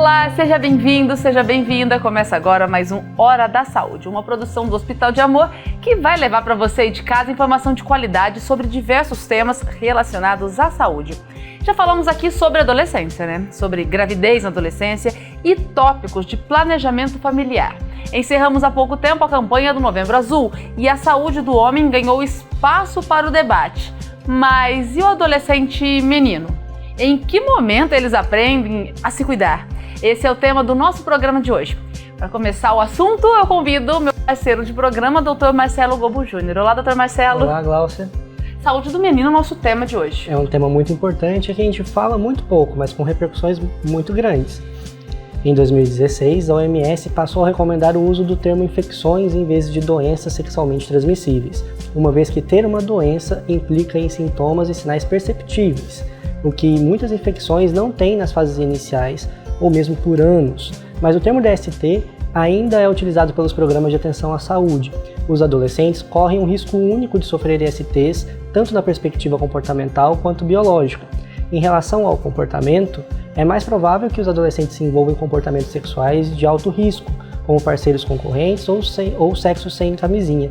Olá, seja bem-vindo, seja bem-vinda. Começa agora mais um Hora da Saúde, uma produção do Hospital de Amor que vai levar para você aí de casa informação de qualidade sobre diversos temas relacionados à saúde. Já falamos aqui sobre adolescência, né? Sobre gravidez na adolescência e tópicos de planejamento familiar. Encerramos há pouco tempo a campanha do Novembro Azul e a saúde do homem ganhou espaço para o debate. Mas e o adolescente menino? Em que momento eles aprendem a se cuidar? Esse é o tema do nosso programa de hoje. Para começar o assunto, eu convido o meu parceiro de programa, Dr. Marcelo Gobo Júnior. Olá, Dr. Marcelo. Olá, Glaucia. Saúde do menino é o nosso tema de hoje. É um tema muito importante que a gente fala muito pouco, mas com repercussões muito grandes. Em 2016, a OMS passou a recomendar o uso do termo infecções em vez de doenças sexualmente transmissíveis, uma vez que ter uma doença implica em sintomas e sinais perceptíveis, o que muitas infecções não têm nas fases iniciais ou mesmo por anos. Mas o termo DST ainda é utilizado pelos programas de atenção à saúde. Os adolescentes correm um risco único de sofrer ISTs, tanto na perspectiva comportamental quanto biológica. Em relação ao comportamento, é mais provável que os adolescentes se envolvam em comportamentos sexuais de alto risco, como parceiros concorrentes ou sexo sem camisinha.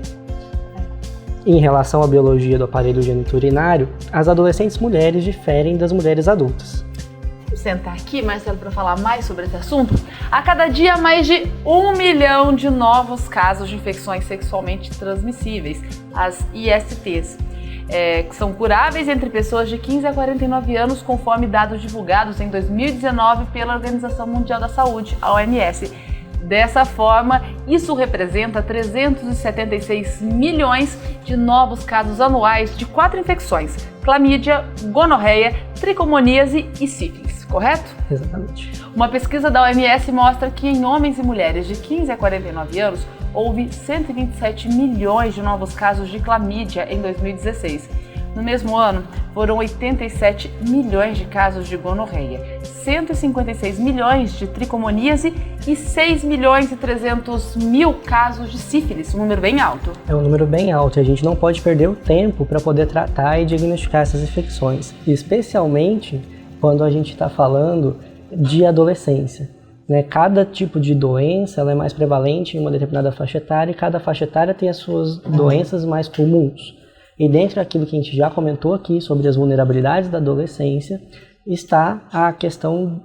Em relação à biologia do aparelho geniturinário, as adolescentes mulheres diferem das mulheres adultas. Vamos sentar aqui, Marcelo, para falar mais sobre esse assunto. A cada dia, mais de 1 milhão de novos casos de infecções sexualmente transmissíveis, as ISTs, que são curáveis entre pessoas de 15 a 49 anos, conforme dados divulgados em 2019 pela Organização Mundial da Saúde, a OMS. Dessa forma, isso representa 376 milhões de novos casos anuais de 4 infecções: clamídia, gonorreia, tricomoníase e sífilis, correto? Exatamente. Uma pesquisa da OMS mostra que em homens e mulheres de 15 a 49 anos, houve 127 milhões de novos casos de clamídia em 2016. No mesmo ano, foram 87 milhões de casos de gonorreia, 156 milhões de tricomoníase e 6 milhões e 300 mil casos de sífilis, um número bem alto. É um número bem alto e a gente não pode perder o tempo para poder tratar e diagnosticar essas infecções, especialmente quando a gente está falando de adolescência. Cada tipo de doença ela é mais prevalente em uma determinada faixa etária e cada faixa etária tem as suas doenças mais comuns. E dentro daquilo que a gente já comentou aqui sobre as vulnerabilidades da adolescência, está a questão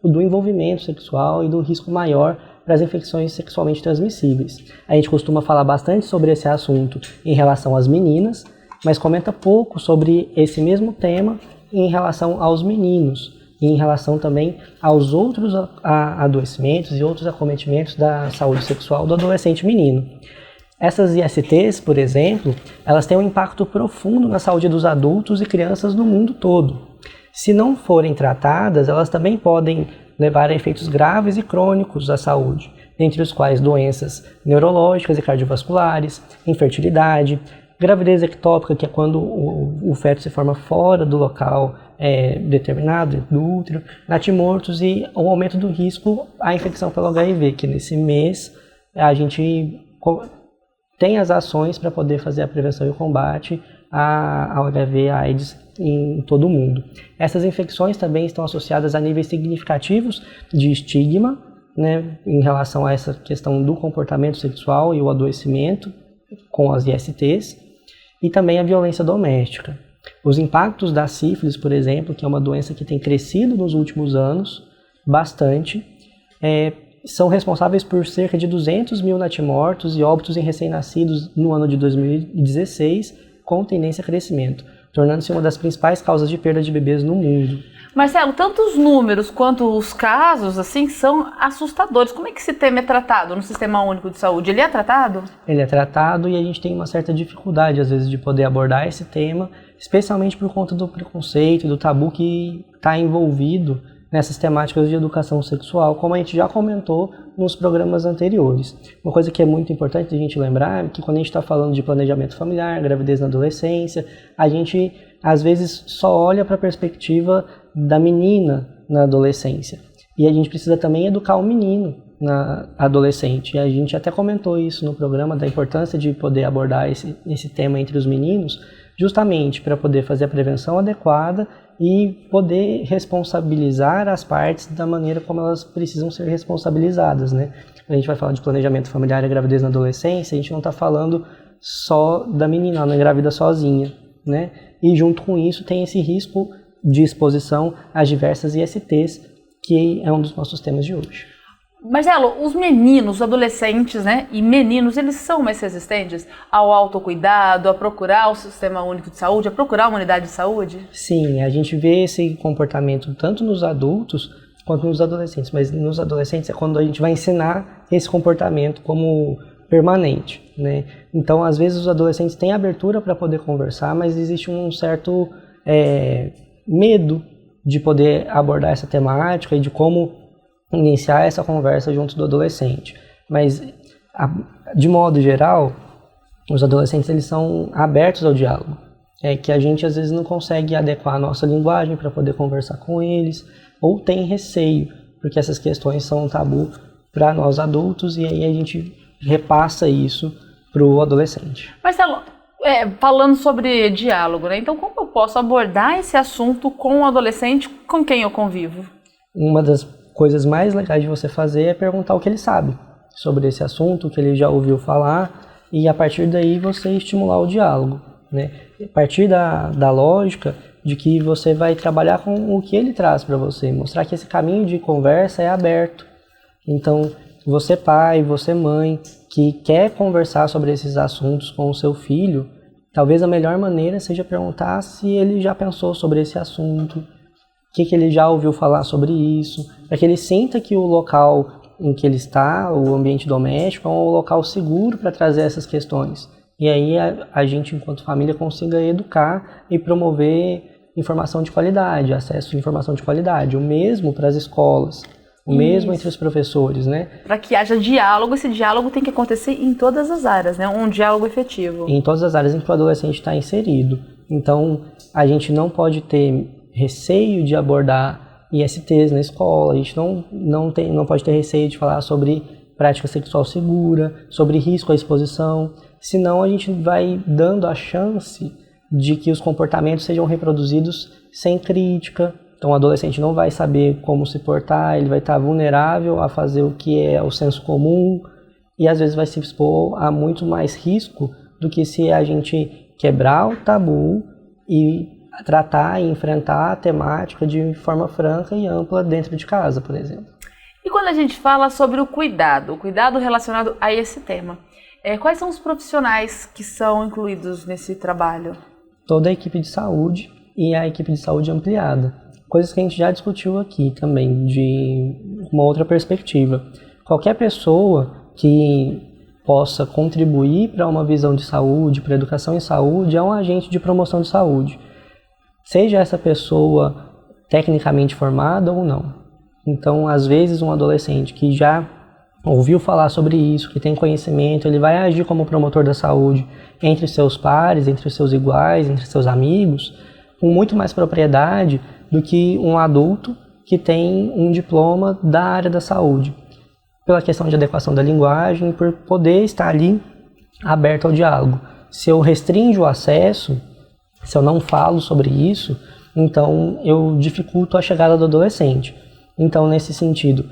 do envolvimento sexual e do risco maior para as infecções sexualmente transmissíveis. A gente costuma falar bastante sobre esse assunto em relação às meninas, mas comenta pouco sobre esse mesmo tema em relação aos meninos e em relação também aos outros adoecimentos e outros acometimentos da saúde sexual do adolescente menino. Essas ISTs, por exemplo, elas têm um impacto profundo na saúde dos adultos e crianças no mundo todo. Se não forem tratadas, elas também podem levar a efeitos graves e crônicos à saúde, entre os quais doenças neurológicas e cardiovasculares, infertilidade, gravidez ectópica, que é quando o feto se forma fora do local determinado, do útero, natimortos e o aumento do risco à infecção pelo HIV, que nesse mês a gente tem as ações para poder fazer a prevenção e o combate ao HIV e à AIDS em todo o mundo. Essas infecções também estão associadas a níveis significativos de estigma, em relação a essa questão do comportamento sexual e o adoecimento com as ISTs, e também a violência doméstica. Os impactos da sífilis, por exemplo, que é uma doença que tem crescido nos últimos anos bastante, são responsáveis por cerca de 200 mil natimortos e óbitos em recém-nascidos no ano de 2016, com tendência a crescimento, tornando-se uma das principais causas de perda de bebês no mundo. Marcelo, tanto os números quanto os casos são assustadores. Como é que esse tema é tratado no Sistema Único de Saúde? Ele é tratado? Ele é tratado e a gente tem uma certa dificuldade, às vezes, de poder abordar esse tema, especialmente por conta do preconceito, do tabu que está envolvido nessas temáticas de educação sexual, como a gente já comentou nos programas anteriores. Uma coisa que é muito importante a gente lembrar é que quando a gente está falando de planejamento familiar, gravidez na adolescência, a gente às vezes só olha para a perspectiva da menina na adolescência. E a gente precisa também educar o menino na adolescente. E a gente até comentou isso no programa, da importância de poder abordar esse tema entre os meninos, justamente para poder fazer a prevenção adequada e poder responsabilizar as partes da maneira como elas precisam ser responsabilizadas, né? A gente vai falar de planejamento familiar e gravidez na adolescência, a gente não está falando só da menina, ela não engravida sozinha, né? E junto com isso tem esse risco de exposição às diversas ISTs, que é um dos nossos temas de hoje. Marcelo, os meninos, os adolescentes, né, e meninos, eles são mais resistentes ao autocuidado, a procurar o Sistema Único de Saúde, a procurar uma unidade de saúde? Sim, a gente vê esse comportamento tanto nos adultos quanto nos adolescentes, mas nos adolescentes é quando a gente vai ensinar esse comportamento como permanente, né? Então, às vezes os adolescentes têm abertura para poder conversar, mas existe um certo medo de poder abordar essa temática e de como iniciar essa conversa junto do adolescente. Mas, de modo geral, os adolescentes eles são abertos ao diálogo. É que a gente às vezes não consegue adequar a nossa linguagem para poder conversar com eles, ou tem receio, porque essas questões são um tabu para nós adultos, e aí a gente repassa isso para o adolescente. Marcelo, falando sobre diálogo, né? Então como eu posso abordar esse assunto com o adolescente com quem eu convivo? Uma das coisas mais legais de você fazer é perguntar o que ele sabe sobre esse assunto, o que ele já ouviu falar, e a partir daí você estimular o diálogo, né? A partir da lógica de que você vai trabalhar com o que ele traz para você, mostrar que esse caminho de conversa é aberto. Então, você pai, você mãe, que quer conversar sobre esses assuntos com o seu filho, talvez a melhor maneira seja perguntar se ele já pensou sobre esse assunto, o que ele já ouviu falar sobre isso, para que ele sinta que o local em que ele está, o ambiente doméstico, é um local seguro para trazer essas questões. E aí a gente, enquanto família, consiga educar e promover informação de qualidade, acesso à informação de qualidade, o mesmo para as escolas, o mesmo entre os professores, né? Para que haja diálogo, esse diálogo tem que acontecer em todas as áreas, né? Um diálogo efetivo. Em todas as áreas em que o adolescente está inserido. Então, a gente não pode ter receio de abordar ISTs na escola, a gente não pode ter receio de falar sobre prática sexual segura, sobre risco à exposição, senão a gente vai dando a chance de que os comportamentos sejam reproduzidos sem crítica. Então o adolescente não vai saber como se portar, ele vai estar vulnerável a fazer o que é o senso comum e às vezes vai se expor a muito mais risco do que se a gente quebrar o tabu e tratar e enfrentar a temática de forma franca e ampla dentro de casa, por exemplo. E quando a gente fala sobre o cuidado relacionado a esse tema, quais são os profissionais que são incluídos nesse trabalho? Toda a equipe de saúde e a equipe de saúde ampliada. Coisas que a gente já discutiu aqui também, de uma outra perspectiva. Qualquer pessoa que possa contribuir para uma visão de saúde, para a educação em saúde, é um agente de promoção de saúde. Seja essa pessoa tecnicamente formada ou não. Então, às vezes, um adolescente que já ouviu falar sobre isso, que tem conhecimento, ele vai agir como promotor da saúde entre seus pares, entre seus iguais, entre seus amigos, com muito mais propriedade do que um adulto que tem um diploma da área da saúde, pela questão de adequação da linguagem, por poder estar ali aberto ao diálogo. Se eu restringo o acesso, se eu não falo sobre isso, então eu dificulto a chegada do adolescente. Então, nesse sentido,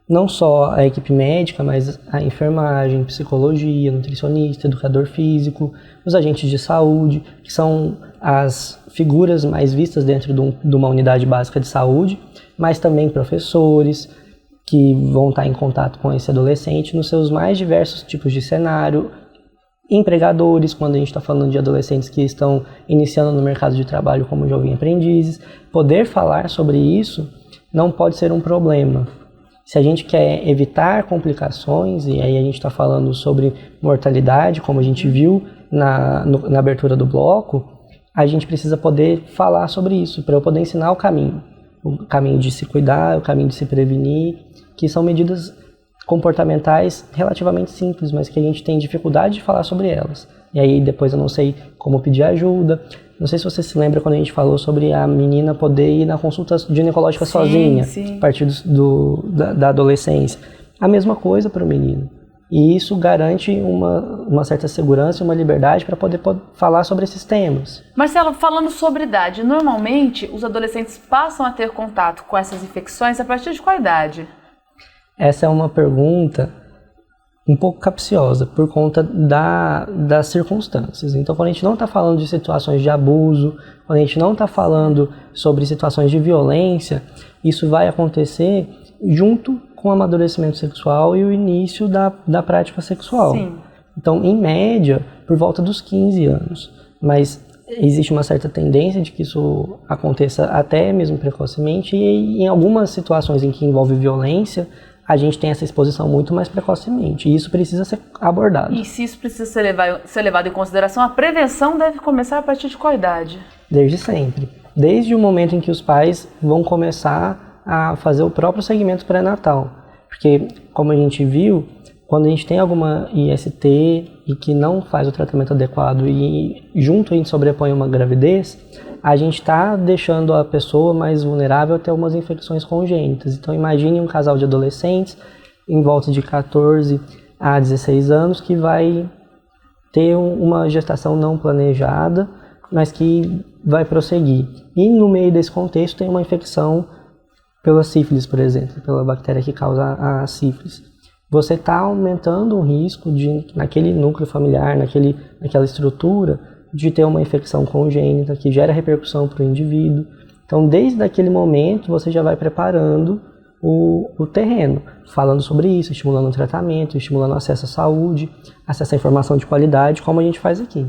não só a equipe médica, mas a enfermagem, psicologia, nutricionista, educador físico, os agentes de saúde, que são as figuras mais vistas dentro de uma unidade básica de saúde, mas também professores que vão estar em contato com esse adolescente nos seus mais diversos tipos de cenário, empregadores, quando a gente está falando de adolescentes que estão iniciando no mercado de trabalho como jovens aprendizes. Poder falar sobre isso não pode ser um problema. Se a gente quer evitar complicações, e aí a gente está falando sobre mortalidade, como a gente viu na abertura do bloco, a gente precisa poder falar sobre isso, para eu poder ensinar o caminho de se cuidar, o caminho de se prevenir, que são medidas comportamentais relativamente simples, mas que a gente tem dificuldade de falar sobre elas. E aí depois eu não sei como pedir ajuda. Não sei se você se lembra quando a gente falou sobre a menina poder ir na consulta ginecológica sozinha, a partir da adolescência. A mesma coisa para o menino. E isso garante uma certa segurança e uma liberdade para poder falar sobre esses temas. Marcelo, falando sobre idade, normalmente os adolescentes passam a ter contato com essas infecções a partir de qual idade? Essa é uma pergunta um pouco capciosa por conta das circunstâncias. Então, quando a gente não está falando de situações de abuso, quando a gente não está falando sobre situações de violência, isso vai acontecer junto com o amadurecimento sexual e o início da prática sexual. Sim. Então, em média, por volta dos 15 anos. Mas existe uma certa tendência de que isso aconteça até mesmo precocemente e em algumas situações em que envolve violência, a gente tem essa exposição muito mais precocemente. E isso precisa ser abordado. E se isso precisa ser levado em consideração, a prevenção deve começar a partir de qual idade? Desde sempre. Desde o momento em que os pais vão começar a fazer o próprio segmento pré-natal. Porque, como a gente viu, quando a gente tem alguma IST e que não faz o tratamento adequado e junto a gente sobrepõe uma gravidez, a gente está deixando a pessoa mais vulnerável a ter umas infecções congênitas. Então, imagine um casal de adolescentes em volta de 14 a 16 anos que vai ter uma gestação não planejada, mas que vai prosseguir. E no meio desse contexto tem uma infecção pela sífilis, por exemplo, pela bactéria que causa a sífilis. Você está aumentando o risco de, naquele núcleo familiar, naquela estrutura, de ter uma infecção congênita que gera repercussão para o indivíduo. Então, desde aquele momento, você já vai preparando o terreno, falando sobre isso, estimulando o tratamento, estimulando o acesso à saúde, acesso à informação de qualidade, como a gente faz aqui.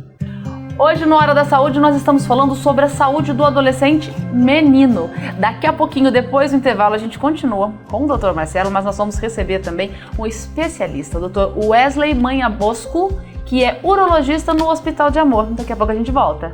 Hoje, no Hora da Saúde, nós estamos falando sobre a saúde do adolescente menino. Daqui a pouquinho, depois do intervalo, a gente continua com o Dr. Marcelo, mas nós vamos receber também um especialista, o Dr. Wesley Manha Bosco, que é urologista no Hospital de Amor. Daqui a pouco a gente volta.